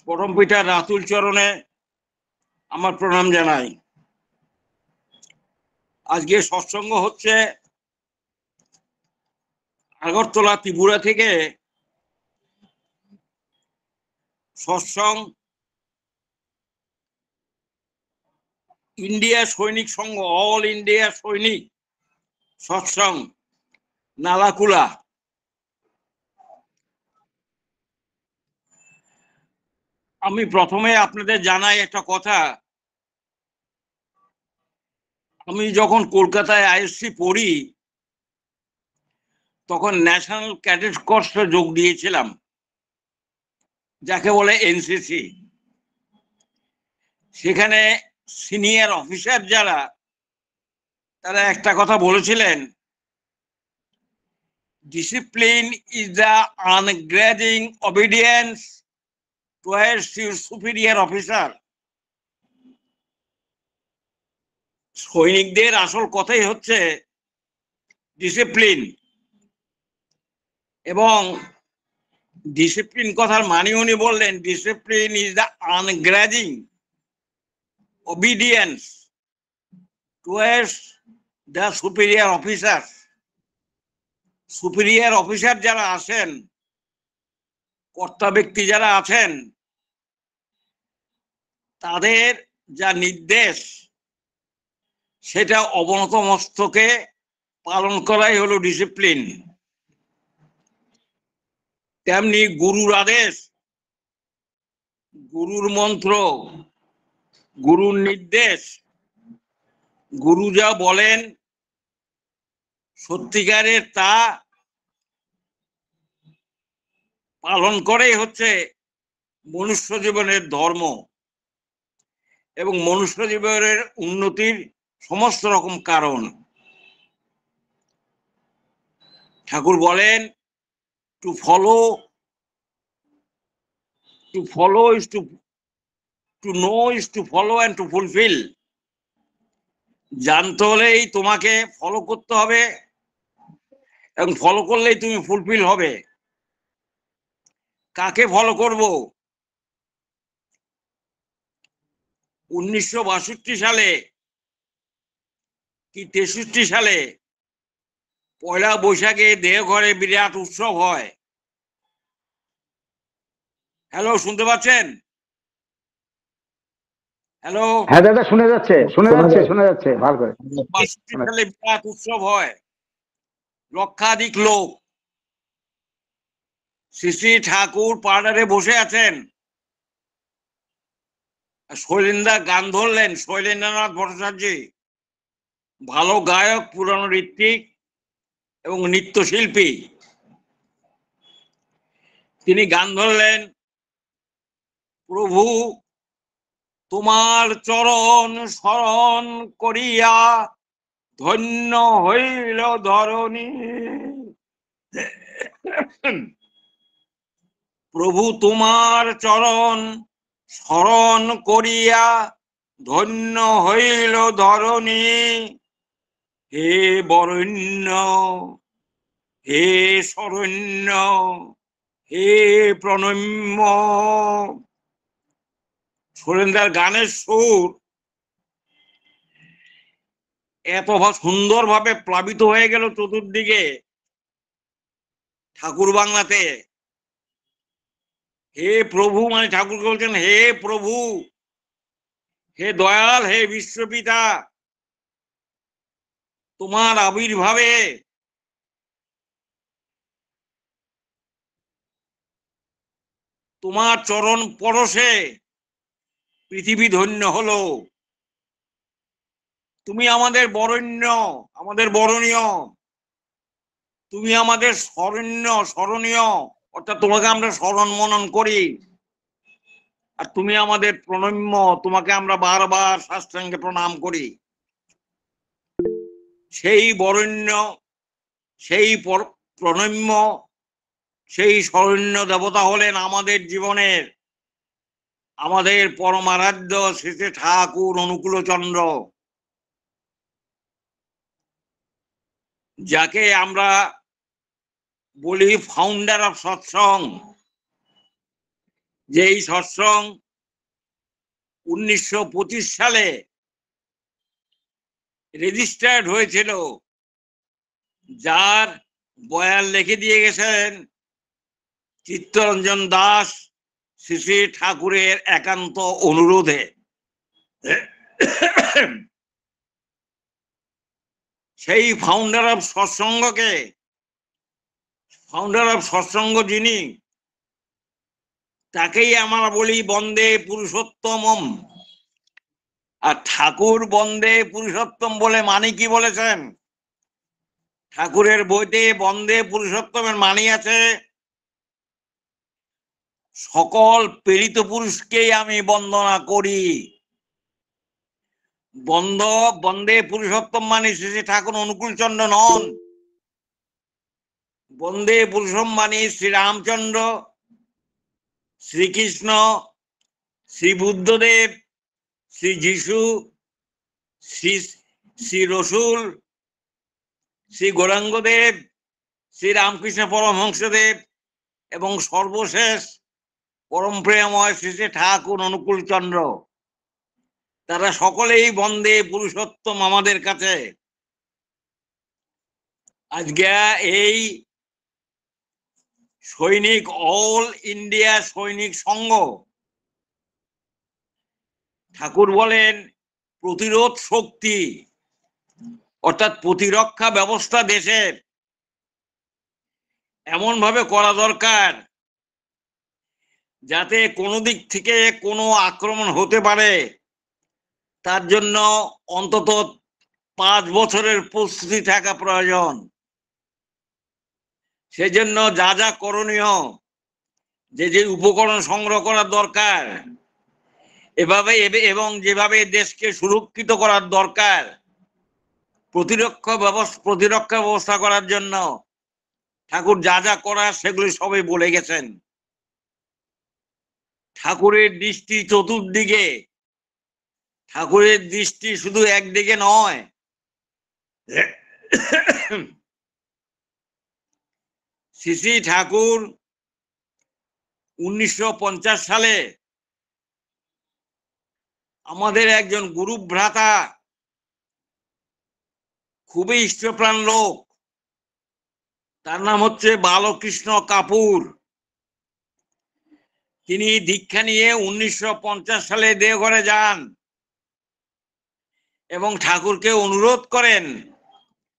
পরম পিতা রাতুল চরণে আমার প্রণাম জানাই। আজকে সৎসঙ্গ হচ্ছে আগরতলা ত্রিপুরা থেকে। সৎসঙ্গ ইন্ডিয়া সৈনিক সংঘ, অল ইন্ডিয়া সৈনিক সৎসঙ্গ, নালাকুলা। আমি প্রথমে আপনাদের জানাই একটা কথা। আমি যখন কলকাতায় আইএসসি পড়ি তখন ন্যাশনাল ক্যাডেট কর্পসে যোগ দিয়েছিলাম, যাকে বলে এনসিসি। সেখানে সিনিয়র অফিসার যারা, তারা একটা কথা বলেছিলেন, discipline is the ungrudging obedience towards your superior officer. সৈনিকদের আসল কথাই হচ্ছে ডিসিপ্লিন, এবং ডিসিপ্লিন কথার মানে উনি বললেন discipline is the ungrudging obedience towards the superior officer. Superior officer যারা আছেন, কর্তা ব্যক্তি যারা আছেন, তাদের যা নির্দেশ সেটা অবনত মস্তকে পালন করাই হলো ডিসিপ্লিন। তেমনি গুরুর আদেশ, গুরুর মন্ত্র, গুরুর নির্দেশ, গুরু যা বলেন সত্যিকারের তা পালন করেই হচ্ছে মনুষ্য জীবনের ধর্ম এবং মনুষ্য জীবনের উন্নতির সমস্ত রকম কারণ। ঠাকুর বলেন to follow is to know is to follow and two fulfil. জানতে হলেই তোমাকে ফলো করতে হবে এবং ফলো করলেই তুমি ফুলফিল হবে। কাকে ফলো করব? 1962 সালে কি 63 সালে পয়লা বৈশাখে দেওঘরে বিরাট উৎসব হয়। হ্যালো, শুনতে পাচ্ছেন? হ্যালো, হ্যাঁ দাদা, শোনা যাচ্ছে ভালো করে। 62 সালে বিরাট উৎসব হয়, লক্ষাধিক লোক। শ্রী শ্রী ঠাকুর পার্লারে বসে আছেন, শৈলেন্দা গান ধরলেন, শৈলেন্দ্রনাথ ভট্টাচার্য, ভালো গায়ক, পুরানো ঋত্বিক এবং নৃত্যশিল্পী। তিনি গান ধরলেন, প্রভু তোমার চরণ শরণ করিয়া ধন্য হইল ধরণী। প্রভু তোমার চরণ শরণ করিয়া ধন্য হইল ধরণী। হে বরেণ্য, হে শরণ্য, হে প্রণম্য। সুরেন্দ্রার গানের সুর এত সুন্দরভাবে প্লাবিত হয়ে গেল চতুর্দিকে ঠাকুর বাংলাতে। হে প্রভু মানে ঠাকুরকে বলছেন, হে প্রভু, হে দয়াল, হে বিশ্বপিতা, তোমার আবির্ভাবে তোমার চরণ পরশে পৃথিবী ধন্য হলো। তুমি আমাদের বরেণ্য, আমাদের বরণীয়, তুমি আমাদের স্মরণীয়, অর্থাৎ তোমাকে আমরা স্মরণ মনন করি। আর তুমি আমাদের প্রণম্য, তোমাকে আমরা বারবার সাষ্টাঙ্গে প্রণাম করি। সেই বরেণ্য, সেই প্রণম্য, সেই শরণ্য দেবতা হলেন আমাদের জীবনের, আমাদের পরমারাধ্য শ্রী শ্রী ঠাকুর অনুকূলচন্দ্র, যাকে আমরা বলি ফাউন্ডার অফ সৎসঙ্গ, যে এই সৎসঙ্গ 1925 সালে রেজিস্টার্ড হয়েছিল, যার বয়ান লিখে দিয়ে গেছেন চিত্তরঞ্জন দাস শ্রী শ্রী ঠাকুরের একান্ত অনুরোধে। সেই ফাউন্ডার অফ সৎসঙ্গ যিনি, তাকেই আমরা বলি বন্দে পুরুষোত্তমম। আর ঠাকুর বন্দে পুরুষোত্তম বলে মানে কি বলেছেন? ঠাকুরের বইতে বন্দে পুরুষোত্তমের মানে আছে, সকল প্রেরিত পুরুষকেই আমি বন্দনা করি। বন্দে পুরুষোত্তম মানে শ্রী ঠাকুর অনুকূল চন্দ্র নন। বন্দে পুরুষোত্তম মানে শ্রীরামচন্দ্র, শ্রীকৃষ্ণ, শ্রী বুদ্ধদেব, শ্রী যিশু, শ্রী রসুল, শ্রী গৌরাঙ্গদেব, শ্রী রামকৃষ্ণ পরমহংসদেব এবং সর্বশেষ পরম প্রেমময় শ্রী শ্রী ঠাকুর অনুকূল চন্দ্র। তারা সকলেই বন্দে পুরুষোত্তম আমাদের কাছে। আজকে এই সৈনিক, অল ইন্ডিয়া সৈনিক সংঘ, ঠাকুর বলেন প্রতিরোধ শক্তি, অর্থাৎ প্রতিরক্ষা ব্যবস্থা দেশের এমন ভাবে করা দরকার যাতে কোনো দিক থেকে কোনো আক্রমণ হতে পারে, তার জন্য অন্তত 5 বছরের প্রস্তুতি থাকা প্রয়োজন। সেজন্য যা যা করণীয়, যে উপকরণ সংগ্রহ করার দরকার, এভাবে এবং যেভাবে দেশকে সুরক্ষিত করার দরকার, প্রতিরক্ষা ব্যবস্থা করার জন্য ঠাকুর যা যা করার সেগুলি সবই বলে গেছেন। ঠাকুরের দৃষ্টি চতুর্দিকে, ঠাকুরের দৃষ্টি শুধু একদিকে নয়। শ্রী শ্রী ঠাকুর 1950 সালে আমাদের একজন গুরু ভ্রাতা, খুবই ইষ্টপ্রাণ লোক, তার নাম হচ্ছে বালকৃষ্ণ কাপুর। তিনি দীক্ষা নিয়ে 1950 সালে দেওঘরে যান এবং ঠাকুরকে অনুরোধ করেন,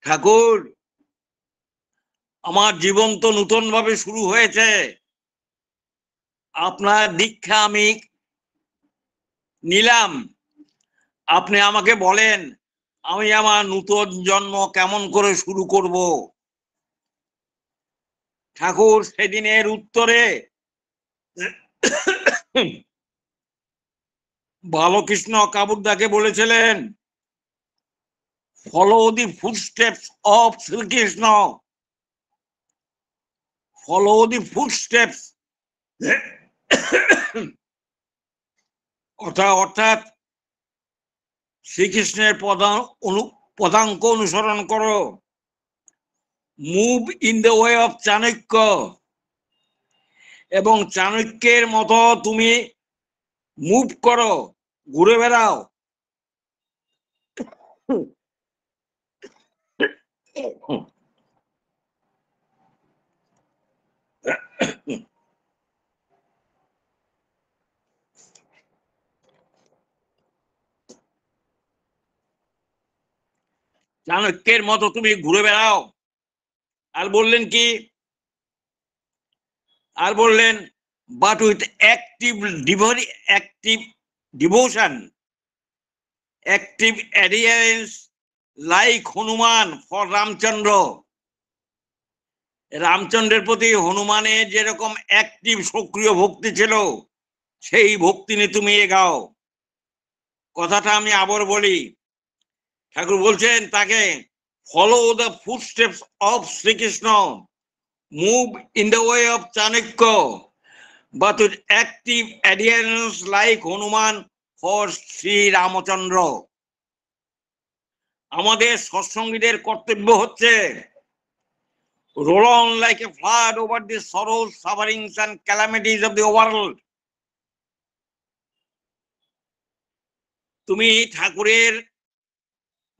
ঠাকুর, আমার জীবন তো নতুন ভাবে শুরু হয়েছে, আপনার দীক্ষা আমি নিলাম, আপনি আমাকে বলেন আমি আমার নতুন জন্ম কেমন করে শুরু করব। ঠাকুর সেদিনের উত্তরে বালকৃষ্ণ কাপুরদাকে বলেছিলেন, follow the footsteps of Shrikrishna, follow the footsteps. অর্থাৎ শ্রীকৃষ্ণের পদাঙ্ক অনুসরণ করো, move in the way of Chanakya, এবং চাণক্যের মতো তুমি মুভ করো, ঘুরে বেড়াও। চাণক্যের মতো তুমি ঘুরে বেড়াও। আর বললেন কি? আর বললেন, but with active devotion, active adherence like Hanuman for Ramachandra. রামচন্দ্রের প্রতি হনুমানের যেরকম অ্যাক্টিভ সক্রিয় ভক্তি ছিল, সেই ভক্তি নিয়ে তুমি এগাও। কথাটা আমি আবার বলি, ঠাকুর বলছেন তাকে, follow the footsteps of Shrikrishna, move in the way of Chanakya, but with active adherence like Hanuman for Shri Ramachandra. আমাদের সৎসঙ্গীদের কর্তব্য হচ্ছে roll on like a flood over the sorrows, sufferings and calamities of the world, তুমি ঠাকুরের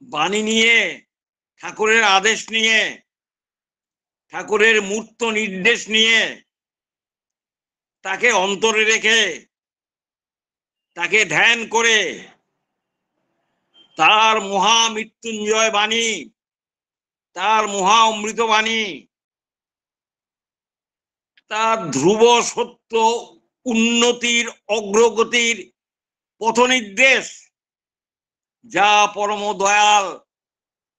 বাণী নিয়ে, ঠাকুরের আদেশ নিয়ে, ঠাকুরের মূর্ত নির্দেশ নিয়ে তাকে অন্তরে রেখে তাকে ধ্যান করে তার মহা মৃত্যুঞ্জয় বাণী, তার মহা অমৃত বাণী, তার ধ্রুব সত্য উন্নতির অগ্রগতির পথনির্দেশ, যা পরম দয়াল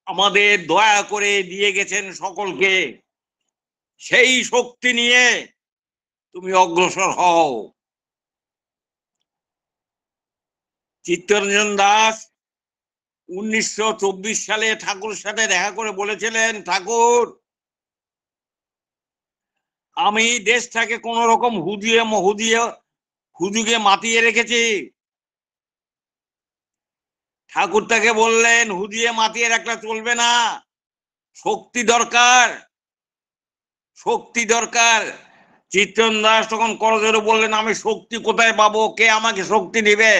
আমাদের দয়া করে দিয়ে গেছেন সকলকে, সেই শক্তি নিয়ে তুমি অগ্রসর হও। চিত্তরঞ্জন দাস 1924 সালে ঠাকুরের সাথে দেখা করে বলেছিলেন, ঠাকুর আমি দেশটাকে কোন রকম হুজুগে মাতিয়ে রেখেছি। ঠাকুর তাকে বললেন, হুজিয়ে মাতিয়ে রাখলে চলবে না, শক্তি দরকার, শক্তি দরকার। চিত্তরঞ্জন দাস তখন করজোড়ে বললেন, আমি শক্তি কোথায় পাবো, কে আমাকে শক্তি দিবে?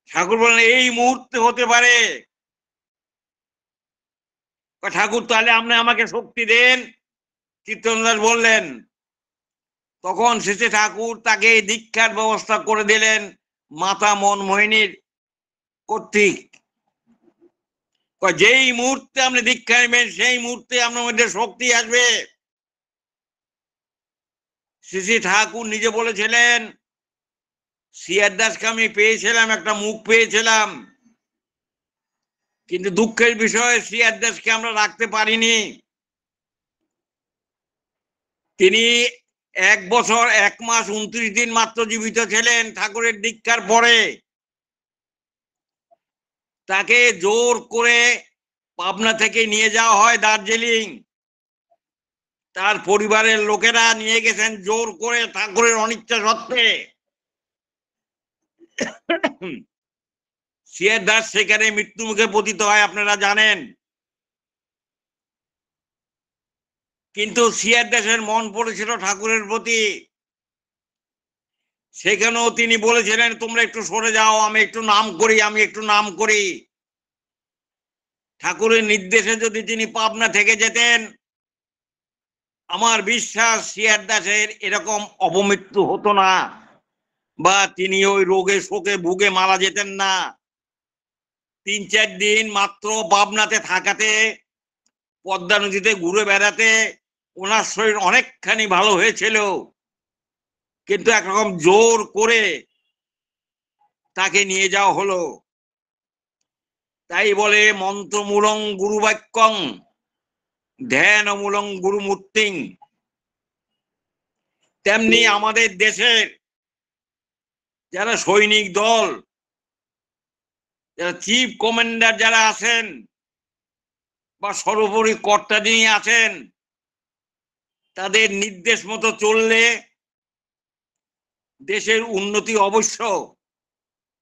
ঠাকুর বললেন, এই মুহূর্তে হতে পারে। ঠাকুর তাহলে আপনি আমাকে শক্তি দেন। চিত্তরঞ্জন দাস বললেন, তখন শেষে ঠাকুর তাকে দীক্ষার ব্যবস্থা করে দিলেন মাতা মনমোহিনীর কর্তৃক। যেই মুহূর্তে আপনি দীক্ষা নেবেন সেই মুহূর্তে আপনার মধ্যে শক্তি আসবে। শ্রী ঠাকুর নিজে বলেছিলেন, সিআর দাসকে আমি পেয়েছিলাম, একটা মুখ পেয়েছিলাম, কিন্তু দুঃখের বিষয় সিআর দাসকে আমরা রাখতে পারিনি। তিনি 1 বছর 1 মাস 29 দিন মাত্র জীবিত ছিলেন ঠাকুরের দীক্ষার পরে। তাকে জোর করে পাবনা থেকে নিয়ে যাওয়া হয় দার্জিলিং। তার পরিবারের লোকেরা নিয়ে গেছেন জোর করে, ঠাকুরের অনিচ্ছা সত্ত্বে। সিআর দাস সেখানে মৃত্যু মুখে পতিত হয়, আপনারা জানেন। কিন্তু সিআর দাসের মন পড়েছিল ঠাকুরের প্রতি। সেখানেও তিনি বলেছিলেন, তোমরা একটু সরে যাও, আমি একটু নাম করি, আমি একটু নাম করি। ঠাকুরের নির্দেশে যদি তিনি পাবনা থেকে যেতেন, আমার বিশ্বাস সিআর দাসের এরকম অপমৃত্যু হতো না, বা তিনি ওই রোগে শোকে ভুগে মারা যেতেন না। 3-4 দিন মাত্র পাবনাতে থাকাতে, পদ্মা নদীতে ঘুরে বেড়াতে ওনার শরীর অনেকখানি ভালো হয়েছিল, কিন্তু একরকম জোর করে তাকে নিয়ে যাওয়া হলো। তাই বলে মন্ত্রমূলং গুরুবাক্যং ধ্যানমূলং গুরুমূর্তিং। তেমনি আমাদের দেশের যারা সৈনিক দল, যারা চিফ কমান্ডার যারা আছেন, বা সর্বোপরি কর্তা যিনি আছেন, তাদের নির্দেশ মতো চললে দেশের উন্নতি অবশ্য।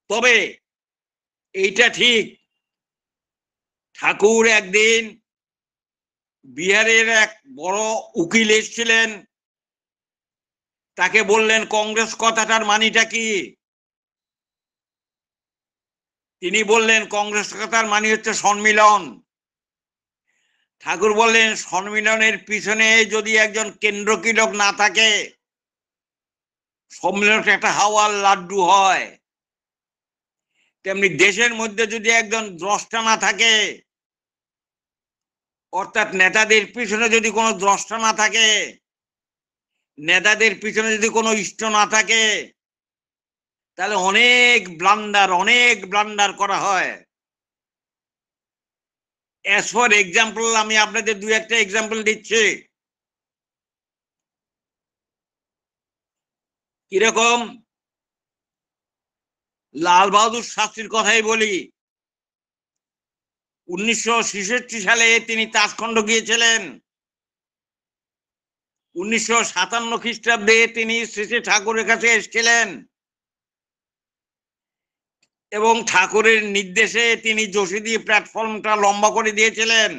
তবে এইটা ঠিক, ঠাকুর একদিন বিহারের এক বড় উকিল এসেছিলেন, তাকে বললেন কংগ্রেস কথাটার মানিটা কি? তিনি বললেন কংগ্রেস কথার মানি হচ্ছে সম্মিলন। ঠাকুর বললেন, সম্মিলনের পিছনে যদি একজন কেন্দ্রকিলক না থাকে, সম্মিলনটা একটা হাওয়ার লাড্ডু হয়। তেমনি দেশের মধ্যে যদি একজন দ্রষ্টা না থাকে, অর্থাৎ নেতাদের পিছনে যদি কোনো দ্রষ্টা না থাকে, নেতাদের পিছনে যদি কোনো ইষ্ট না থাকে, তাহলে অনেক ব্লান্ডার করা হয়। অ্যাজ ফর এক্সাম্পল, আমি আপনাদের 2-1টা এক্সাম্পল দিচ্ছি। কিরকম? লাল বাহাদুর শাস্ত্রীর কথাই বলি। 1966 সালে তিনি তাজখণ্ড গিয়েছিলেন। 1957 খ্রিস্টাব্দে তিনি শ্রী ঠাকুরের কাছে এসেছিলেন, এবং ঠাকুরের নির্দেশে তিনি যশোদী প্ল্যাটফর্মটা লম্বা করে দিয়েছিলেন,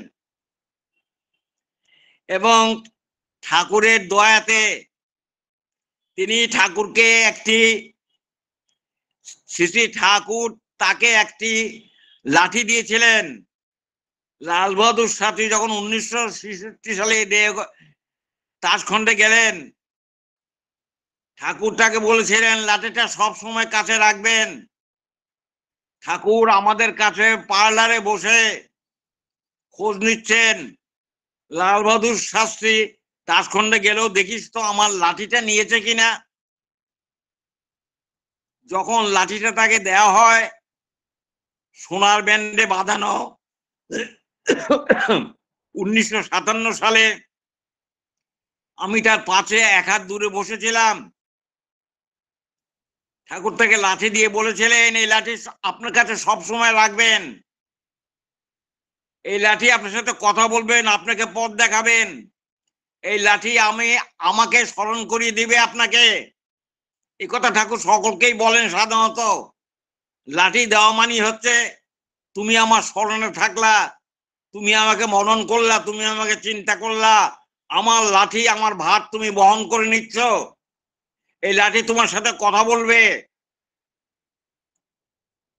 এবং ঠাকুরের দয়াতে তিনি ঠাকুরকে একটি শ্রী শ্রী ঠাকুর তাকে একটি লাঠি দিয়েছিলেন। লাল বাহাদুর শাস্ত্রী যখন 1966 সালে তাজখণ্ডে গেলেন, ঠাকুর তাকে বলেছিলেন লাঠিটা সব সময় কাছে রাখবেন। ঠাকুর আমাদের কাছে পার্লারে বসে খোঁজ নিচ্ছেন, লাল বাহাদুর শাস্ত্রী তাজখণ্ডে গেলেও দেখিস তো আমার লাঠিটা নিয়েছে কিনা। যখন লাঠিটা তাকে দেওয়া হয় সোনার ব্যান্ডে বাঁধানো, 1957 সালে আমি তার পাশে এক হাত দূরে বসেছিলাম। ঠাকুর তাকে লাঠি দিয়ে বলেছিলেন এই লাঠি আপনার কাছে সব সময় রাখবেন, এই লাঠি আপনার সাথে কথা বলবেন, আপনাকে পথ দেখাবেন, এই লাঠি আমাকে স্মরণ করিয়ে দিবে আপনাকে। এই কথা ঠাকুর সকলকেই বলেন। সাধারণত লাঠি দেওয়া মানি হচ্ছে তুমি আমার স্মরণে থাকলা, তুমি আমাকে মনন করলা, তুমি আমাকে চিন্তা করলা, আমার লাঠি আমার ভার তুমি বহন করে নিচ্ছ, এই লাঠি তোমার সাথে কথা বলবে।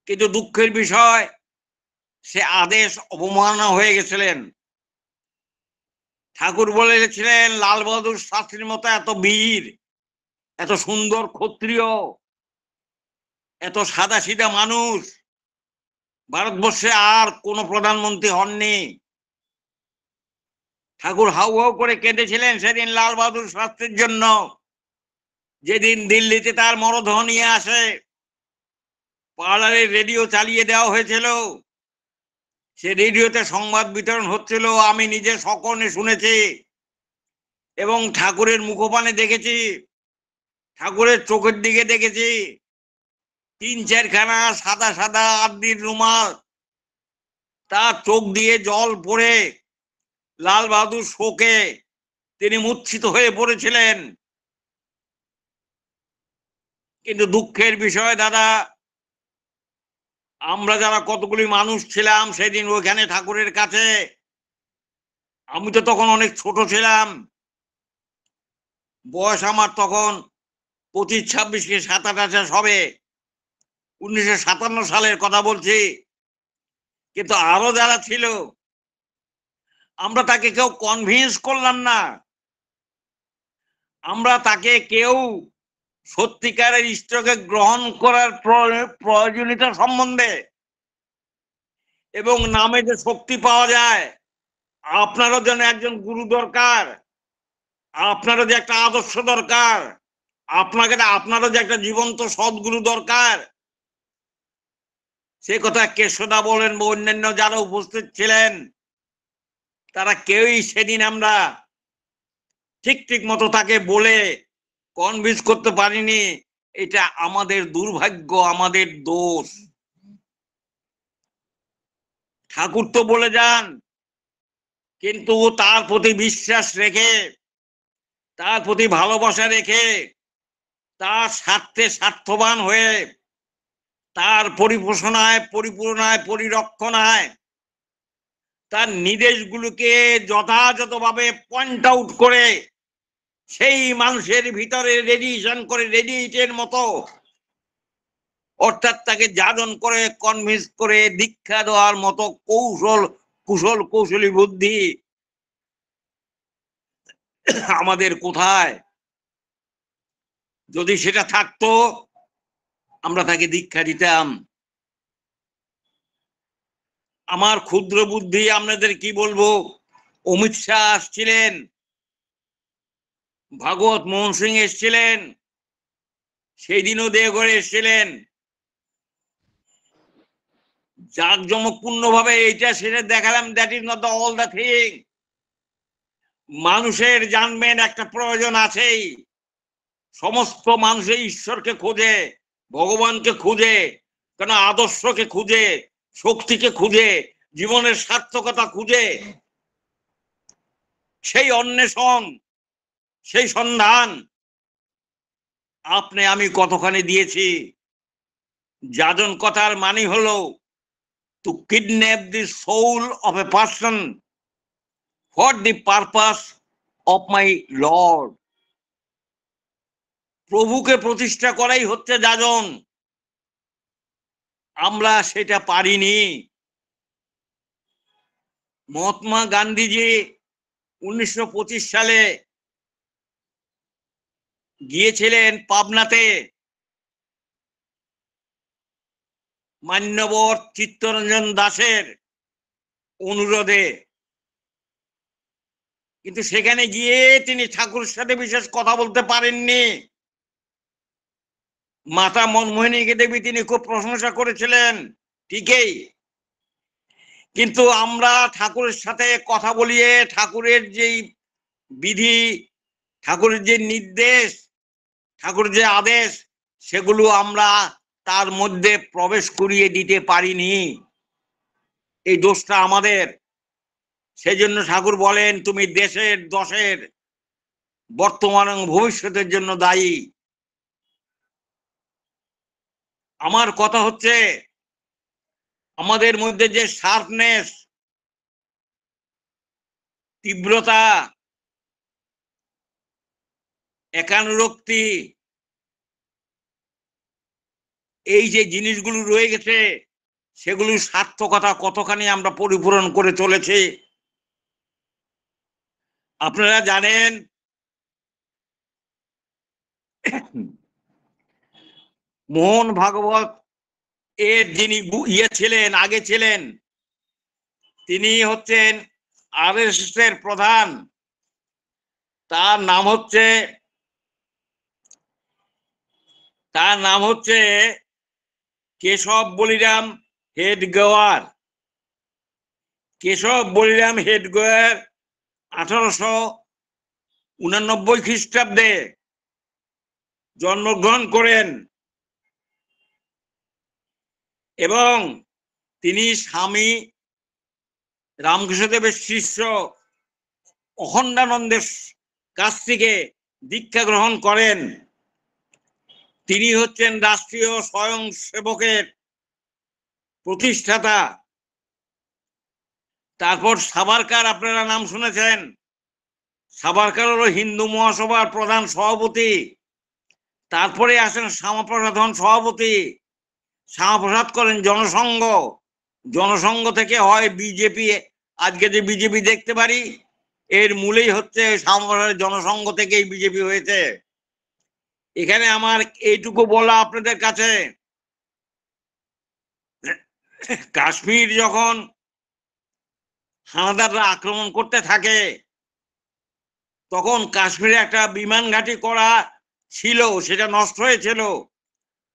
কিন্তু দুঃখের বিষয় সে আদেশ অবমাননা হয়ে গেছিলেন। ঠাকুর বলেছিলেন লাল বাহাদুর শাস্ত্রীর মতো এত বীর, এত সুন্দর ক্ষত্রিয়, এত সাদা সিধা মানুষ ভারতবর্ষে আর কোন প্রধানমন্ত্রী হননি। ঠাকুর হাউ হাউ করে কেঁদেছিলেন সেদিন লাল বাহাদুর শাস্ত্রীর জন্য, যেদিন দিল্লিতে তার মরদেহ নিয়ে আসে। পার্লারে রেডিও চালিয়ে দেওয়া হয়েছিল, সে রেডিওতে সংবাদ বিতরণ হচ্ছিল, আমি নিজে সকনে শুনেছি এবং ঠাকুরের মুখপানে দেখেছি, ঠাকুরের চোখের দিকে দেখেছি। 3-4খানা সাদা সাদা আদির রুমাল, তার চোখ দিয়ে জল পড়ে লাল বাহাদুর শোকে তিনি মূর্ছিত হয়ে পড়েছিলেন। কিন্তু দুঃখের বিষয় দাদা, আমরা যারা কতগুলি মানুষ ছিলাম সেদিন ওইখানে ঠাকুরের কাছে, আমি তো তখন অনেক ছোট ছিলাম, বয়স আমার তখন 25-26 কি 27 হবে, 1957 সালের কথা বলছি। কিন্তু আরো যারা ছিল আমরা তাকে কেউ কনভিন্স করলাম না, আমরা তাকে কেউ সত্যিকারের ইষ্টকে গ্রহণ করার প্রয়োজনীয়তা সম্বন্ধে এবং নামে যে শক্তি পাওয়া যায়, আপনারও যেন একজন গুরু দরকার, আপনারও যে একটা আদর্শ দরকার, আপনারও যে একটা জীবন্ত সদ্গুরু দরকার, সে কথা কেশদা বলেন বা অন্যান্য যারা উপস্থিত ছিলেন তারা কেউই সেদিন আমরা ঠিক মতো তাকে বলে কনভিন্স করতে পারিনি। এটা আমাদের দুর্ভাগ্য, আমাদের দোষ। ঠাকুর তো বলে যান, কিন্তু তার প্রতি বিশ্বাস রেখে, তার প্রতি ভালোবাসা রেখে, তার স্বার্থে স্বার্থবান হয়ে, তার পরিপোষণায় পরিপূর্ণায় পরিরক্ষণায় তার নির্দেশগুলোকে যথাযথভাবে পয়েন্ট আউট করে সেই মানুষের ভিতরে রেডিয়েশন করে, রেডিয়েটের মতো, অর্থাৎ তাকে যাজন করে কনভিন্স করে দীক্ষা দেওয়ার মতো কৌশলী বুদ্ধি আমাদের কোথায়? যদি সেটা থাকতো আমরা তাকে দীক্ষা দিতাম। আমার ক্ষুদ্র বুদ্ধি আপনাদের কি বলবো, অমিত শাহ আসছিলেন, ভাগবত মোহন সিং এসছিলেন, সেই দিনও দেওঘরে এসছিলেন, জাঁকজমকপূর্ণ ভাবে এইটা সেটা দেখালাম। That is not all the thing. মানুষের জানবেন একটা প্রয়োজন আছেই, সমস্ত মানুষের ঈশ্বরকে খোঁজে, ভগবানকে খুঁজে, কেন আদর্শকে খুঁজে, শক্তিকে খুঁজে, জীবনের সার্থকতা খুঁজে। সেই অন্বেষণ, সেই সন্ধান আপনি আমি কতখানি দিয়েছি। যাজন কথার মানে হলো to kidnap the soul of a person for the purpose of my lord. প্রভুকে প্রতিষ্ঠা করাই হচ্ছে যাজন। আমরা সেটা পারিনি। মহাত্মা গান্ধীজি 1925 সালে গিয়েছিলেন পাবনাতে মান্যবর চিত্তরঞ্জন দাসের অনুরোধে, কিন্তু সেখানে গিয়ে তিনি ঠাকুরের সাথে বিশেষ কথা বলতে পারেননি। মাতা মনমোহিনী দেবী তিনি খুব প্রশংসা করেছিলেন ঠিকই, কিন্তু আমরা ঠাকুরের সাথে কথা বলিয়ে ঠাকুরের যেই বিধি, ঠাকুরের যে নির্দেশ, ঠাকুরের যে আদেশ, সেগুলো আমরা তার মধ্যে প্রবেশ করিয়ে দিতে পারিনি। এই দোষটা আমাদের। সেই জন্য ঠাকুর বলেন তুমি দেশের দশের বর্তমান এবং ভবিষ্যতের জন্য দায়ী। আমার কথা হচ্ছে আমাদের মধ্যে যে শার্পনেস, তীব্রতা, একানুরক্তি, এই যে জিনিসগুলো রয়ে গেছে, সেগুলোর সার্থকতা কতখানি আমরা পরিপূরণ করে চলেছি। আপনারা জানেন মোহন ভাগবত এর যিনি ছিলেন, আগে ছিলেন, তিনি হচ্ছেন আরএসএস এর প্রধান। তার নাম হচ্ছে কেশব বলিরাম হেডগেওয়ার। কেশব বলিরাম হেডগেওয়ার 1889 খ্রিস্টাব্দে জন্মগ্রহণ করেন এবং তিনি স্বামী রামকৃষ্ণদেবের শিষ্য অখণ্ডানন্দের কাছ থেকে দীক্ষা গ্রহণ করেন। তিনি হচ্ছেন রাষ্ট্রীয় স্বয়ংসেবকের প্রতিষ্ঠাতা। তারপর সাভারকার, আপনারা নাম শুনেছেন, সাভারকার হলো হিন্দু মহাসভার প্রধান সভাপতি। তারপরে আসেন শ্যামাপ্রসাদ হন সভাপতি। শ্যামাপ্রসাদ করেন জনসংঘ, জনসংঘ থেকে হয় বিজেপি। আজকে যে বিজেপি দেখতে পারি, এর মূলেই হচ্ছে শ্যামাপ্রসাদের জনসংঘ থেকেই বিজেপি হয়েছে। এখানে আমার এইটুকু বলা আপনাদের কাছে, কাশ্মীর যখন হানাদাররা আক্রমণ করতে থাকে, তখন কাশ্মীরে একটা বিমান ঘাঁটি করা ছিল, সেটা নষ্ট হয়েছিল।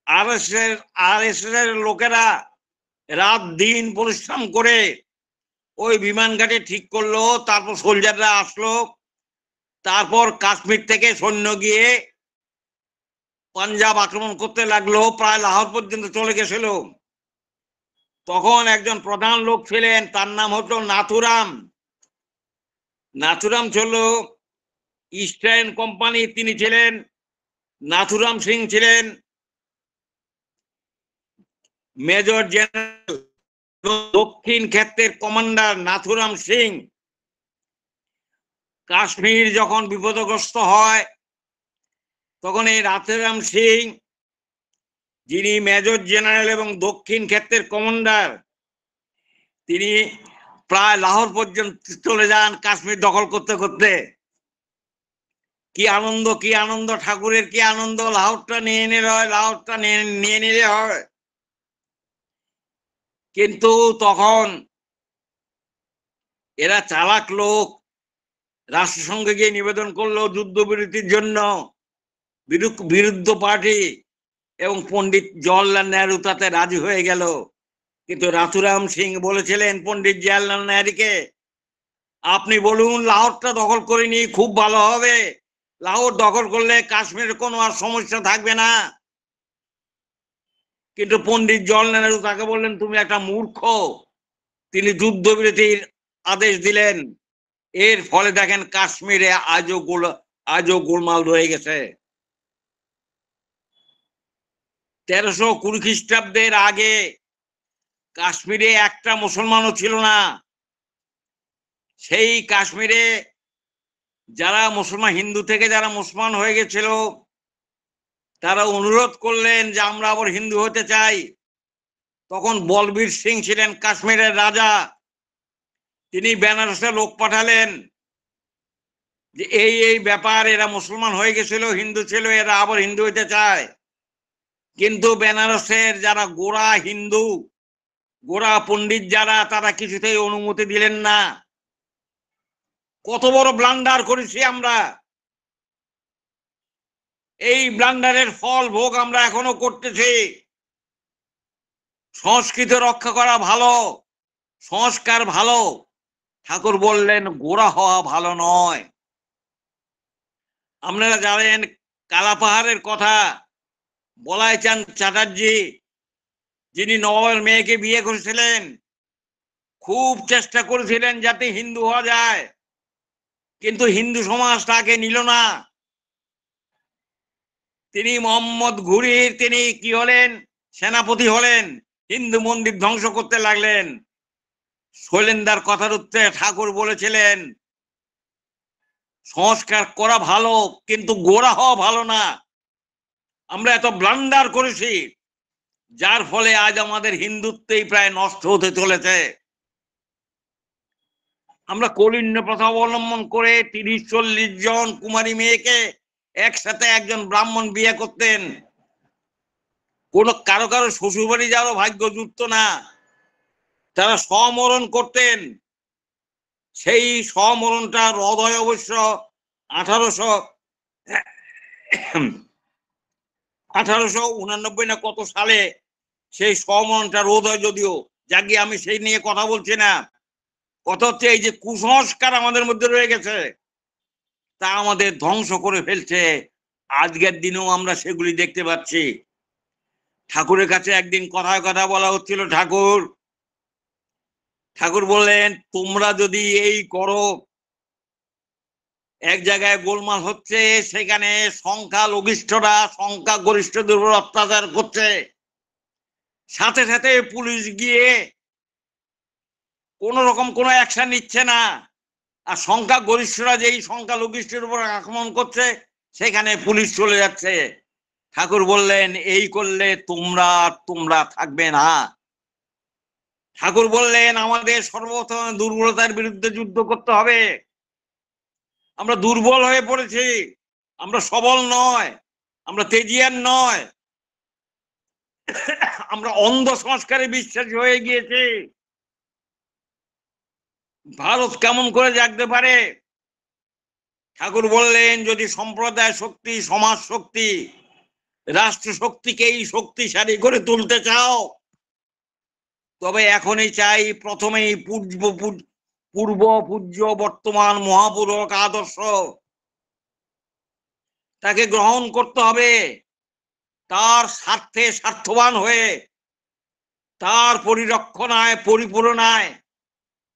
আরএসএস এর লোকেরা রাত দিন পরিশ্রম করে ওই বিমান ঘাঁটি ঠিক করলো। তারপর সোলজাররা আসলো, তারপর কাশ্মীর থেকে সৈন্য গিয়ে পাঞ্জাব আক্রমণ করতে লাগলো, প্রায় লাহোর পর্যন্ত চলে গেছিল। তখন একজন প্রধান লোক ছিলেন, তার নাম হতো নাথুরাম। নাথুরাম ছিল ইস্টার্ন কোম্পানি, তিনি ছিলেন। নাথুরাম সিং ছিলেন মেজর জেনারেল। দক্ষিণ ক্ষেত্রের কমান্ডার নাথুরাম সিং কাশ্মীর যখন বিপদগ্রস্ত হয়, তখন এই নাথুরাম সিং, যিনি মেজর জেনারেল এবং দক্ষিণ ক্ষেত্রের কমান্ডার, তিনি প্রায় লাহোর পর্যন্ত চলে যান কাশ্মীর দখল করতে করতে। কি আনন্দ, কি আনন্দ, ঠাকুরের কি আনন্দ! লাহোরটা নিয়ে নিলে হয়, লাহোরটা নিয়ে নিলে হয়। কিন্তু তখন এরা চালাক লোক রাষ্ট্রসংঘে গিয়ে নিবেদন করলো যুদ্ধবিরতির জন্য, বিরুদ্ধ পার্টি এবং পণ্ডিত জওয়াহরলাল নেহরু তাতে রাজি হয়ে গেল। কিন্তু নাথুরাম সিং বলেছিলেন পণ্ডিত জওয়াহরলাল নেহরুকে, আপনি বলুন লাহোরটা দখল করে নি, খুব ভালো হবে। লাহোর দখল করলে কাশ্মীরের কোনো আর সমস্যা থাকবে না। কিন্তু পণ্ডিত জওয়াহরলাল নেহরু তাকে বললেন তুমি একটা মূর্খ। তিনি যুদ্ধবিরতির আদেশ দিলেন। এর ফলে দেখেন কাশ্মীরে আজও গোলমাল রয়ে গেছে। 1320 খ্রিস্টাব্দের আগে কাশ্মীরে একটা মুসলমানও ছিল না। সেই কাশ্মীরে যারা মুসলমান, হিন্দু থেকে যারা মুসলমান হয়ে গেছিল, তারা অনুরোধ করলেন যে আমরা আবার হিন্দু হতে চাই। তখন বলবীর সিং ছিলেন কাশ্মীরের রাজা। তিনি বেনারসে লোক পাঠালেন যে এই ব্যাপার, এরা মুসলমান হয়ে গেছিল, হিন্দু ছিল, এরা আবার হিন্দু হইতে চায়। কিন্তু বেনারসের যারা গোড়া হিন্দু, গোড়া পণ্ডিত যারা, তারা কিছুতেই অনুমতি দিলেন না। কত বড় ব্লান্ডার করেছি আমরা! এই ব্লান্ডারের ফল ভোগ আমরা এখনো করতেছি। সংস্কৃতি রক্ষা করা ভালো, সংস্কার ভালো, ঠাকুর বললেন গোড়া হওয়া ভালো নয়। আপনারা জানেন কালাপাহাড়ের কথা, বলাইচাঁদ চ্যাটার্জি, যিনি নবাবের মেয়েকে বিয়ে করেছিলেন, খুব চেষ্টা করেছিলেন যাতে হিন্দু হওয়া যায়, কিন্তু হিন্দু সমাজ তাকে নিল না। তিনি মোহাম্মদ ঘুরির তিনি কি হলেন, সেনাপতি হলেন, হিন্দু মন্দির ধ্বংস করতে লাগলেন। শৈলেন্দার কথার উত্তরে ঠাকুর বলেছিলেন সংস্কার করা ভালো, কিন্তু গোড়া হওয়া ভালো না। আমরা এত ব্লান্ডার করেছি, যার ফলে আজ আমাদের হিন্দুত্বই প্রায় নষ্ট হতে চলেছে। আমরা কলিন্য প্রথা অবলম্বন করে 30-40 জন কুমারী মেয়েকে একসাথে একজন ব্রাহ্মণ বিয়ে করতেন। কারো কারো শ্বশুর বাড়ি যাওয়ার ভাগ্য জুটত না, তারা সমরণ করতেন। সেই সমরণটা রদ হয় অবশ্য 1889 না কত সালে সেই সমরণটা রোধ হয়। যদিও যাকে আমি সেই নিয়ে কথা বলছি না, কথা হচ্ছে এই যে কুসংস্কার আমাদের মধ্যে রয়ে গেছে, তা আমাদের ধ্বংস করে ফেলছে। আজকের দিনেও আমরা সেগুলি দেখতে পাচ্ছি। ঠাকুরের কাছে একদিন কথায় কথা বলা হচ্ছিল, ঠাকুর বললেন তোমরা যদি এই করো, এক জায়গায় গোলমাল হচ্ছে, সেখানে সংখ্যালঘিষ্ঠরা সংখ্যাগরিষ্ঠদের উপর অত্যাচার করছে, সাথে সাথে পুলিশ গিয়ে কোন রকম কোনো অ্যাকশন নিচ্ছে না, আর সংখ্যাগরিষ্ঠরা যেই সংখ্যালঘিষ্ঠের উপর আক্রমণ করছে সেখানে পুলিশ চলে যাচ্ছে। ঠাকুর বললেন এই করলে তোমরা থাকবে না। ঠাকুর বললেন আমাদের সর্বপ্রথম দুর্বলতার বিরুদ্ধে যুদ্ধ করতে হবে। আমরা দুর্বল হয়ে পড়েছি, আমরা সবল নয়, আমরা তেজিয়ান নয়, আমরা অন্ধ সংস্কারে বিশ্বাসী হয়ে গিয়েছি। ভারত কেমন করে জাগতে পারে? ঠাকুর বললেন যদি সম্প্রদায় শক্তি, সমাজ শক্তি, রাষ্ট্র শক্তিকেই শক্তিশালী করে তুলতে চাও, তবে এখনই চাই প্রথমেই পূর্ব পূজ্য বর্তমান মহাপুরুষ আদর্শ তাকে গ্রহণ করতে হবে। তার স্বার্থে স্বার্থবান হয়ে, তার পরিরক্ষণায়, পরিপূরণায়,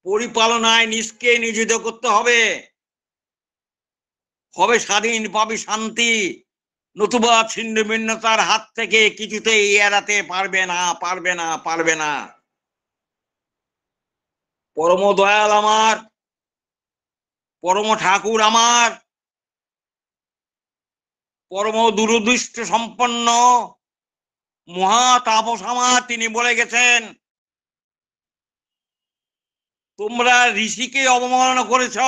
পরিপালনায় নিজকে নিয়োজিত করতে হবে। স্বাধীন, পাবি শান্তি, নতুবা ছিন্ন ভিন্নতার হাত থেকে কিছুতেই এড়াতে পারবে না। পরম দয়াল আমার, পরম ঠাকুর আমার, পরম দূরদৃষ্ট সম্পন্ন মহা তাপস আমার, তিনি বলে গেছেন তোমরা ঋষিকে অবমাননা করেছ,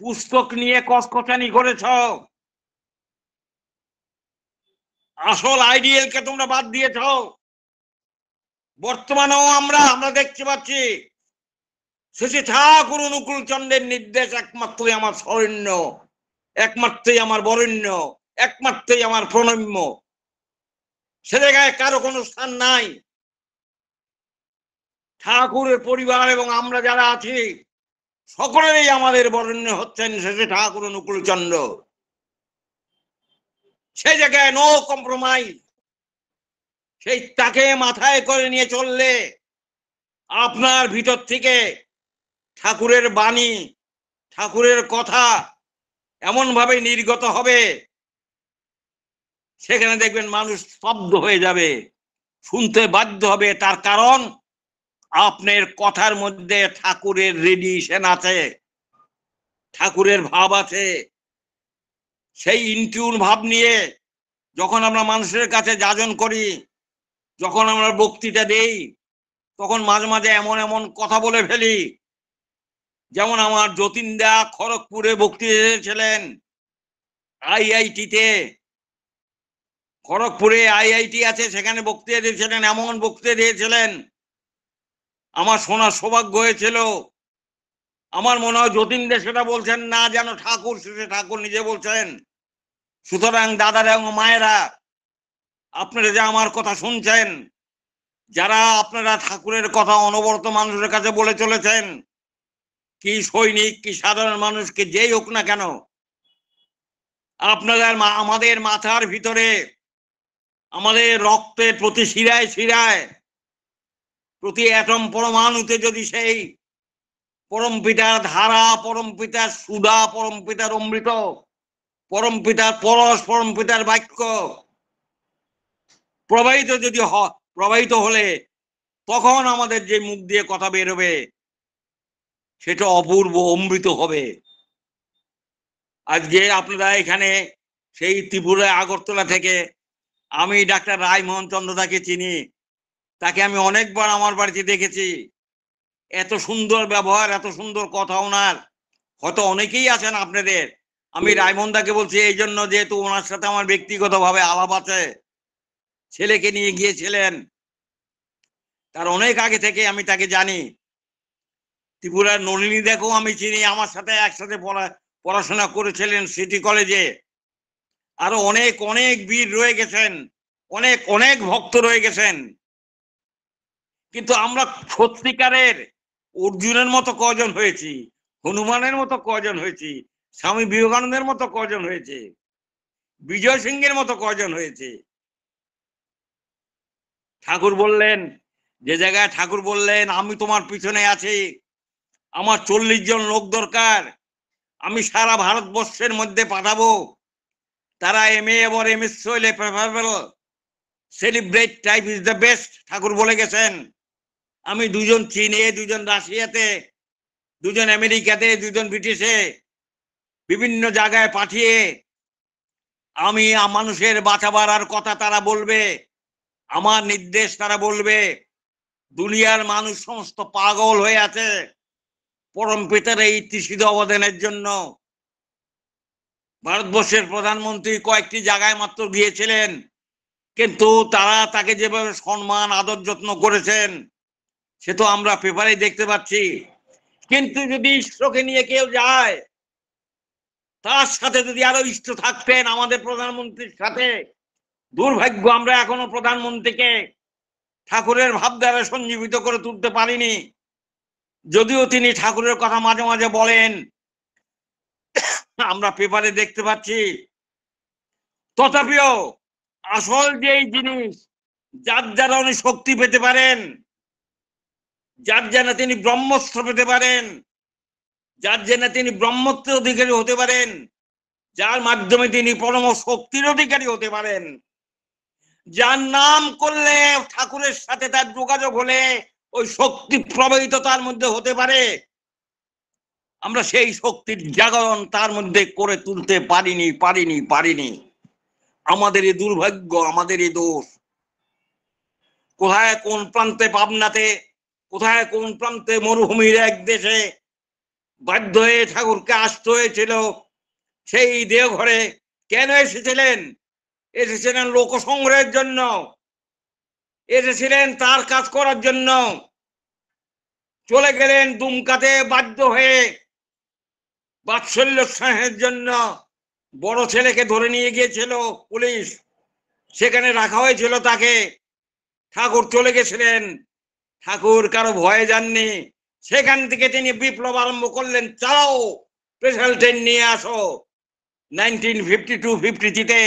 পুস্তক নিয়ে কসকসানি করেছ, আসল আইডিয়ালকে তোমরা বাদ দিয়েছ। বর্তমানেও আমরা দেখতে পাচ্ছি শ্রী ঠাকুর অনুকূল চন্দ্রের নির্দেশ একমাত্রই আমার শরণ্য, একমাত্রই আমার বরেণ্য, একমাত্রই আমার প্রণম্য। সে জায়গায় কারো কোনো স্থান নাই। ঠাকুরের পরিবার এবং আমরা যারা আছি সকলেরই আমাদের বরেণ্য হচ্ছেন শ্রী ঠাকুর অনুকূল চন্দ্র। সেই জায়গায় নো কম্প্রোমাইজ। সেই তাকে মাথায় করে নিয়ে চললে আপনার ভিতর থেকে ঠাকুরের বাণী, ঠাকুরের কথা এমন ভাবে নির্গত হবে, সেখানে দেখবেন মানুষ স্তব্ধ হয়ে যাবে, শুনতে বাধ্য হবে। তার কারণ আপনার কথার মধ্যে ঠাকুরের রেডিয়েশন আছে, ঠাকুরের ভাব আছে। সেই ইনটিউন ভাব নিয়ে যখন আমরা মানুষের কাছে যাজন করি, যখন আমরা বক্তৃতা দেই তখন মাঝে মাঝে এমন এমন কথা বলে ফেলি, যেমন আমার যতীনদা খড়গপুরে বক্তৃতা দিয়েছিলেন আইআইটিতে, খড়গপুরে আইআইটি আছে, সেখানে বক্তৃতা দিয়েছিলেন, এমন বক্তৃতা দিয়েছিলেন আমার শোনার সৌভাগ্য হয়েছিল। আমার মনে হয় যতীনদা সেটা বলছেন না, যেন ঠাকুর, শেষে ঠাকুর নিজে বলছেন। সুতরাং দাদারা এবং মায়েরা, আপনারা যে আমার কথা শুনছেন, যারা আপনারা ঠাকুরের কথা অনবরত মানুষের কাছে বলে চলেছেন, কি সৈনিক কি সাধারণ মানুষকে যেই হোক না কেন, আপনাদের আমাদের মাথার ভিতরে, আমাদের রক্তের প্রতি শিরায় শিরায়, প্রতি অ্যাটম পরমাণুতে যদি সেই পরম পিতার ধারা, পরম পিতার সুধা, পরম পিতার অমৃত, পরম পিতার পরশ, পরম পিতার বাক্য প্রবাহিত যদি প্রবাহিত হলে তখন আমাদের যে মুখ দিয়ে কথা বেরোবে সেটা অপূর্ব অমৃত হবে। আজকে আপনারা এখানে সেই ত্রিপুরা আগরতলা থেকে, আমি ডাক্তার রায়মোহন চন্দ্রদাকে চিনি, তাকে আমি অনেকবার আমার বাড়িতে দেখেছি। এত সুন্দর ব্যবহার, এত সুন্দর কথা ওনার, হয়তো অনেকেই আছেন আপনাদের। আমি রায়মোহনদাকে বলছি এই জন্য, যেহেতু ওনার সাথে আমার ব্যক্তিগতভাবে আলাপ আছে, ছেলেকে নিয়ে গিয়েছিলেন, তার অনেক আগে থেকে আমি তাকে জানি। ত্রিপুরার নলিনী দেখো আমি চিনি, আমার সাথে একসাথে পড়াশোনা করেছিলেন সিটি কলেজে। আরো অনেক অনেক বীর রয়ে গেছেন, অনেক অনেক ভক্ত রয়ে গেছেন। কিন্তু আমরা সত্যিকারের অর্জুনের মতো কজন হয়েছি, হনুমানের মতো কজন হয়েছি, স্বামী বিবেকানন্দের মতো কজন হয়েছে, বিজয় সিংহের মতো কজন হয়েছে? ঠাকুর বললেন, যে জায়গায় ঠাকুর বললেন আমি তোমার পিছনে আছি, আমার 40 জন লোক দরকার, আমি সারা ভারতবর্ষের মধ্যে পাঠাবো, তারা MA এবং MS হইলে preferable, celibate type is the best, Thakur বলে গেছেন। আমি 2 জন চীনে, 2 জন রাশিয়াতে, 2 জন আমেরিকাতে, 2 জন ব্রিটিশে, বিভিন্ন জায়গায় পাঠিয়ে আমি মানুষের বাঁচাবার আর কথা তারা বলবে, আমার নির্দেশ তারা বলবে। দুনিয়ার মানুষ সমস্ত পাগল হয়ে আছে পরম পিতার এই তৃষিত অবদানের জন্য। ভারতবর্ষের প্রধানমন্ত্রী কয়েকটি জায়গায় মাত্র গিয়েছিলেন, কিন্তু তারা তাকে যেভাবে সম্মান আদর যত্ন করেছেন সে তো আমরা পেপারে দেখতে পাচ্ছি। কিন্তু যদি ইষ্টকে নিয়ে কেউ যায়, তার সাথে যদি আরো ইষ্ট থাকতেন আমাদের প্রধানমন্ত্রীর সাথে, দুর্ভাগ্য আমরা এখনো প্রধানমন্ত্রীকে ঠাকুরের ভাবধারা সঞ্জীবিত করে তুলতে পারিনি। যদিও তিনি ঠাকুরের কথা মাঝে মাঝে বলেন, আমরা পেপারে দেখতে পাচ্ছি, তথাপিও আসল যেই জিনিস, যার দ্বারা উনি শক্তি পেতে পারেন, যার জন্য তিনি ব্রহ্মস্ত্র পেতে পারেন, যার জন্য তিনি ব্রহ্মত্বের অধিকারী হতে পারেন, যার মাধ্যমে তিনি পরম শক্তির অধিকারী হতে পারেন, যার নাম করলে ঠাকুরের সাথে তার যোগাযোগ হলে ওই শক্তি প্রবাহিত তার মধ্যে হতে পারে, আমরা সেই শক্তির জাগরণ তার মধ্যে করে তুলতে পারিনি। আমাদের এই দুর্ভাগ্য, আমাদের এই দোষ। কোথায় কোন প্রান্তে পাবনাতে, কোথায় কোন প্রান্তে মরুভূমির এক দেশে বাধ্য হয়ে ঠাকুরকে আসতে হয়েছিল। সেই দেওঘরে কেন এসেছিলেন? এসেছিলেন লোক সংগ্রহের জন্য, এসেছিলেন তার কাজ করার জন্য। চলে গেলেন দুমকাতে বাধ্য হয়ে বাৎসল্য স্নেহের জন্য। বড় ছেলেকে ধরে নিয়ে গিয়েছিল পুলিশ, সেখানে রাখা হয়েছিল তাকে। ঠাকুর চলে গেছিলেন, ঠাকুর কারো ভয়ে যাননি। সেখান থেকে তিনি বিপ্লব আরম্ভ করলেন, চাও স্পেশাল ট্রেন নিয়ে আসো। 1952-53-তে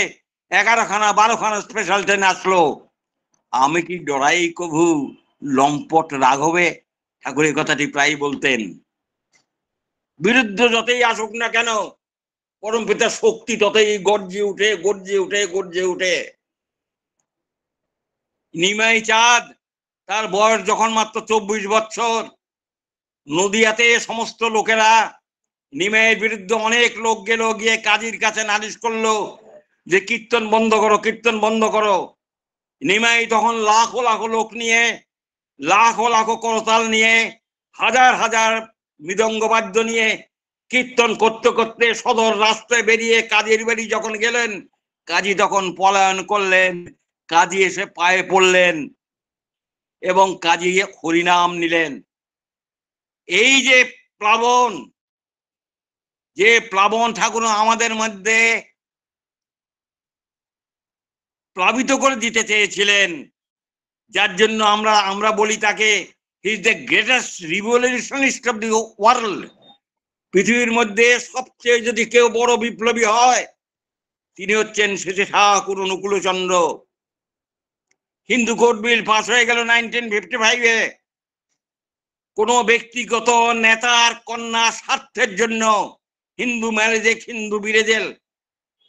11খানা 12খানা স্পেশাল ট্রেন আসলো। আমি কি ডরাই কভু লম্পট রাঘবে, ঠাকুর এই কথাটি প্রায় বলতেন। বিরুদ্ধ যতই আসুক না কেন, পরম পিতার শক্তি ততই গর্জে উঠে। নিমাই চাঁদ, তার বয়স যখন মাত্র 24 বছর, নদিয়াতে সমস্ত লোকেরা নিমাইয়ের বিরুদ্ধে অনেক লোক গেল, গিয়ে কাজীর কাছে নালিশ করলো যে কীর্তন বন্ধ করো, কীর্তন বন্ধ করো। নিমাই তখন লাখো লাখো লোক নিয়ে, লাখো লাখো করতাল নিয়ে, হাজার হাজার মৃদঙ্গ বাদ্য নিয়ে কীর্তন করতে করতে সদর রাস্তায় বেরিয়ে কাজীর বাড়ি যখন গেলেন, কাজী তখন পলায়ন করলেন। কাজী এসে পায়ে পড়লেন এবং কাজী হরিনাম নিলেন। এই যে প্লাবন, যে প্লাবন ঠাকুর আমাদের মধ্যে প্লাবিত করে দিতে চেয়েছিলেন, যার জন্য আমরা বলি তাকে he is the greatest revolutionist of the world. পৃথিবীর মধ্যে সবচেয়ে যদি কেউ বড় বিপ্লবী হয়, তিনি হচ্ছেন Shri Thakur Anukulchandra. Hindu code bill pass হয়ে গেল 1955-এ। কোনো ব্যক্তিগত নেতার কন্যা স্বার্থের জন্য হিন্দু ম্যারেজে হিন্দু বিরেজেল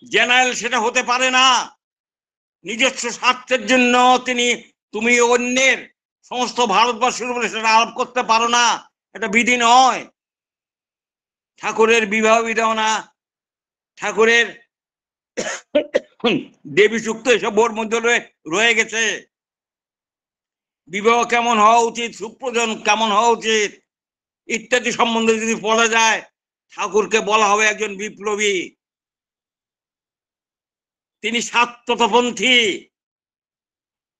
জেনারেল সেটা হতে পারে না। নিজস্ব স্বার্থের জন্য তুমি অন্যের সমস্ত ভারতবর্ষের উপরে সেটা আরোপ করতে পারো না, এটা বিধি নয়। ঠাকুরের বিবাহ বিধানা, ঠাকুরের দেবী সূক্ত এসব ওর মধ্যে রয়ে গেছে। বিবাহ কেমন হওয়া উচিত, সুপ্রজন কেমন হওয়া উচিত ইত্যাদি সম্বন্ধে যদি বলা যায়, ঠাকুরকে বলা হবে একজন বিপ্লবী। তিনি স্বার্থপন্থী,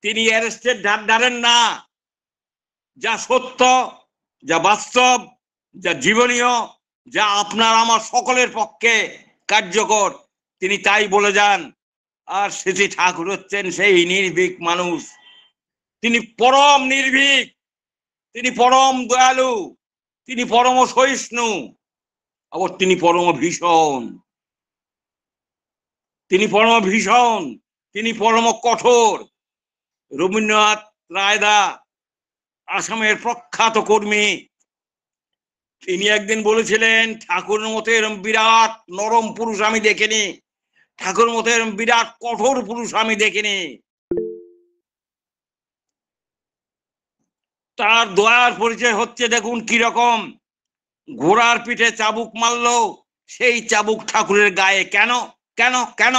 তিনি অ্যারেস্টেড ডারেন না। যা সত্য, যা বাস্তব, যা জীবনীয়, যা আপনার আমার সকলের পক্ষে কার্যকর, তিনি তাই বলে যান। আর শ্রী ঠাকুর হচ্ছেন সেই নির্ভীক মানুষ। তিনি পরম নির্ভীক, তিনি পরম দয়ালু, তিনি পরম সহিষ্ণু, আবার তিনি পরম ভীষণ, তিনি পরম ভীষণ, তিনি পরম কঠোর। রবীন্দ্রনাথ রায়দা আসামের প্রখ্যাত কর্মী, তিনি একদিন বলেছিলেন, ঠাকুর মতো এরম বিরাট নরম পুরুষ আমি দেখিনি, ঠাকুর মতো এরম বিরাট কঠোর পুরুষ আমি দেখিনি। তার দয়ার পরিচয় হচ্ছে, দেখুন কিরকম, ঘোড়ার পিঠে চাবুক মারলো, সেই চাবুক ঠাকুরের গায়ে কেন কেন কেন?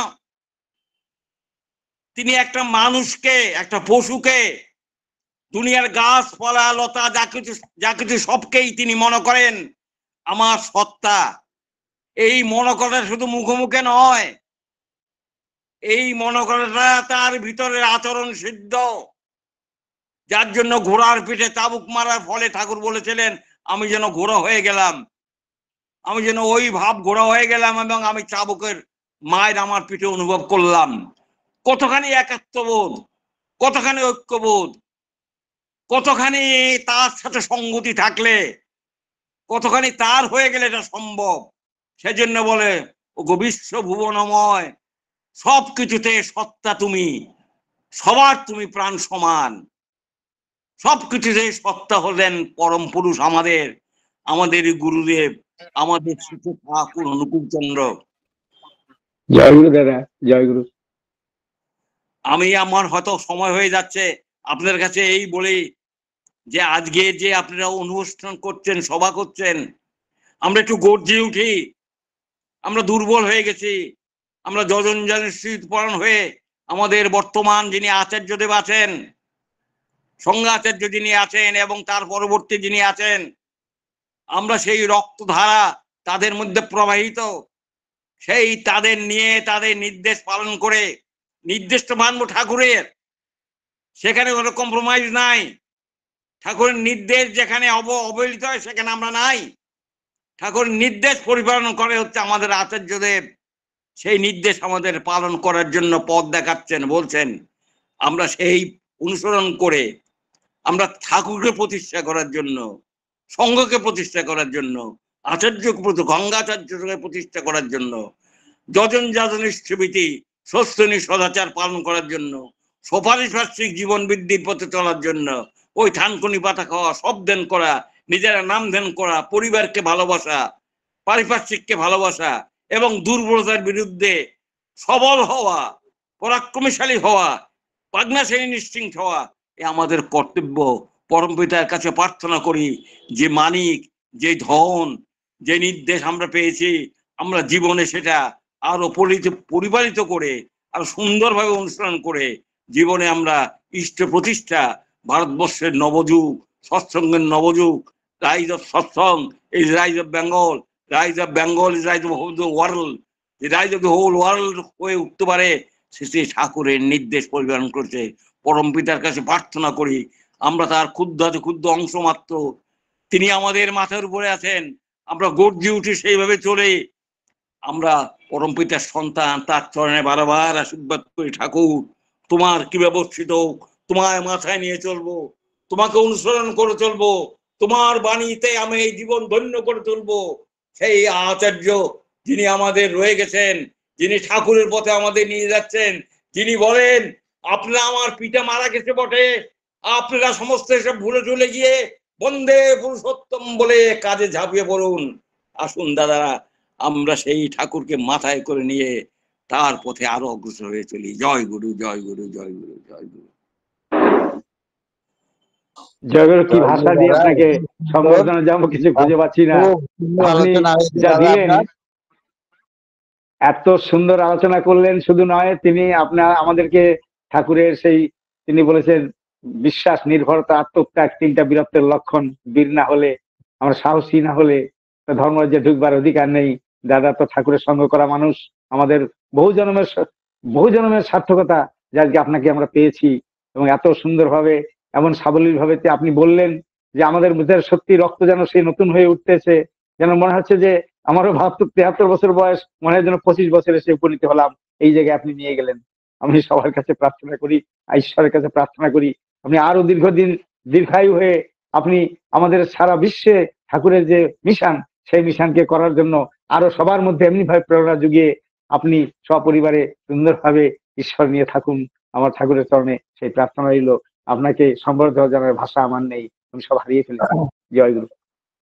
তিনি একটা মানুষকে, একটা পশুকে, দুনিয়ার গাছপালা লতা যা কিছু সবকেই তিনি মনে করেন আমার সত্তা। এই মনে করা শুধু মুখে মুখে নয়, এই মনে করাটা তার ভিতরের আচরণ সিদ্ধ। যার জন্য ঘোড়ার পিঠে চাবুক মারার ফলে ঠাকুর বলেছিলেন, আমি যেন ঘোড়া হয়ে গেলাম, আমি যেন ওই ভাব ঘোড়া হয়ে গেলাম, এবং আমি চাবুকের মায়ের আমার পিঠে অনুভব করলাম। কতখানি একাত্মবোধ, কতখানি ঐক্যবোধ, কতখানি তার সাথে সঙ্গতি থাকলে, কতখানি তার হয়ে গেলে এটা সম্ভব। সেজন্য বলে, ও গো বিশ্ব ভুবনময়, সব কিছুতে সত্তা তুমি, সবার তুমি প্রাণ সমান, সবকিছুতে সত্তা হলেন পরম পুরুষ আমাদের গুরুদেব, আমাদের শ্রী ঠাকুর অনুকূলচন্দ্র। জয় গুরু দাদা, জয় গুরু। আমি আমার হয়তো সময় হয়ে যাচ্ছে, আপনার কাছে এই বলি যে আজকে যে আপনারা অনুষ্ঠান করছেন, সভা করছেন, আমরা একটু গর্জে উঠি। আমরা দুর্বল হয়ে গেছি, আমরা যজনজানিপরায়ণ হয়ে আমাদের বর্তমান যিনি আচার্যদেব আছেন, সংঘাচার্য যিনি আছেন, এবং তার পরবর্তী যিনি আছেন, আমরা সেই রক্তধারা তাদের মধ্যে প্রবাহিত, সেই তাদের নিয়ে তাদের নির্দেশ পালন করে নির্দেশ তো মানব ঠাকুরের, সেখানে কোনো কম্প্রোমাইজ নাই। ঠাকুরের নির্দেশ যেখানে অবহেলিত হয় সেখানে আমরা নাই। ঠাকুরের নির্দেশ পরিপালন করে হচ্ছে আমাদের আচার্যদেব। সেই নির্দেশ আমাদের পালন করার জন্য পথ দেখাচ্ছেন, বলছেন। আমরা সেই অনুসরণ করে আমরা ঠাকুরকে প্রতিষ্ঠা করার জন্য, সংঘকে প্রতিষ্ঠা করার জন্য, গঙ্গাচার্যকে প্রতিষ্ঠা করার জন্য, যজন যাজনিষ্ঠীতি সস্তনী সদাচার পালন করার জন্য, সোপারিপার্শ্বিক জীবন বৃদ্ধির পথে চলার জন্য, ওই থানকুনি পাতা খাওয়া, সব ধ্যান করা, নিজেরা নাম ধ্যান করা, পরিবারকে ভালোবাসা, পারিপার্শ্বিককে ভালোবাসা, এবং দুর্বলতার বিরুদ্ধে সবল হওয়া, পরাক্রমশালী হওয়া, প্রাজ্ঞাশালী নিশ্চিন্ত হওয়া, এ আমাদের কর্তব্য। পরম পিতার কাছে প্রার্থনা করি যে মানিক, যে ধন, যে নির্দেশ আমরা পেয়েছি, আমরা জীবনে সেটা আরো পরিপালিত করে, আরো সুন্দরভাবে অনুসরণ করে জীবনে আমরা ইষ্ট প্রতিষ্ঠা, ভারতবর্ষের নবযুগ, সৎসঙ্গের নবযুগ, rise of Satsang is rise of Bengal, rise of Bengal is rise of the world, rise of the whole world হয়ে উঠতে পারে, সে ঠাকুরের নির্দেশ পরিপালন করছে। পরম পিতার কাছে প্রার্থনা করি, আমরা তার ক্ষুদ্র অংশ মাত্র, তিনি আমাদের মাথার উপরে আছেন, আমরা গর্জে উঠি সেইভাবে চলে, আমরা পরম পিতার সন্তান, তার চরণে বারবার আশীর্বাদ করি, ঠাকুর তোমার কি ব্যবস্থিত, তোমায় মাথায় নিয়ে চলবো, তোমাকে অনুসরণ করে চলবো, তোমার বাণীতে আমি এই জীবন ধন্য করে তুলবো। সেই আচার্য যিনি আমাদের রয়ে গেছেন, যিনি ঠাকুরের পথে আমাদের নিয়ে যাচ্ছেন, যিনি বলেন আপনারা আমার পিতা মারা গেছে বটে, আপনারা সমস্ত এসব ভুলে চলে গিয়ে বন্দে পুরুষোত্তম বলে কাজে ঝাঁপিয়ে পড়ুন। আসুন দাদারা, আমরা সেই ঠাকুরকে মাথায় করে নিয়ে তার পথে আরো অগ্রসর হয়ে চলি। জয় গুরু, জয় গুরু, জয় গুরু, জয় গুরু। জয়গুরু, কি ভাষা দিয়ে আপনাকে সম্বোধনা যাবো কিছু খুঁজে পাচ্ছি না। আপনি যা দিলেন, এত সুন্দর আলোচনা করলেন, শুধু নয় তিনি আমাদেরকে ঠাকুরের সেই, তিনি বলেছেন বিশ্বাস, নির্ভরতা, আত্মত্যাগ তিনটা বীরত্বের লক্ষণ। বীর না হলে, আমরা সাহসী না হলে ধর্মরাজ্যে ঢুকবার অধিকার নেই। দাদা তো ঠাকুরের সঙ্গ করা মানুষ, আমাদের বহু জন্মের সার্থকতা যে আজকে আপনাকে আমরা পেয়েছি, এবং এত সুন্দরভাবে এমন সাবলীল ভাবে আপনি বললেন যে আমাদের মধ্যে সত্যি রক্ত যেন সেই নতুন হয়ে উঠতেছে, যেন মনে হচ্ছে যে আমারও 73 বছর বয়স, মনে হয় যেন 25 বছরে এসে উপনীত হলাম। এই জায়গায় আপনি নিয়ে গেলেন। আমি সবার কাছে প্রার্থনা করি, ঈশ্বরের কাছে প্রার্থনা করি, আপনি আরো দীর্ঘদিন দীর্ঘায়ু হয়ে আপনি আমাদের সারা বিশ্বে ঠাকুরের যে মিশন, সেই মিশনকে করার জন্য আরো সবার মধ্যে এমনি ভাবে প্রেরণা জুগিয়ে আপনি সপরিবারে সুন্দরভাবে ঈশ্বর নিয়ে থাকুন। আমার ঠাকুরের চরণে সেই প্রার্থনা রইল। আপনাকে সম্বর্ধনা জানার ভাষা আমার নেই, আমি সব হারিয়ে ফেলেছি। জয় গুরু।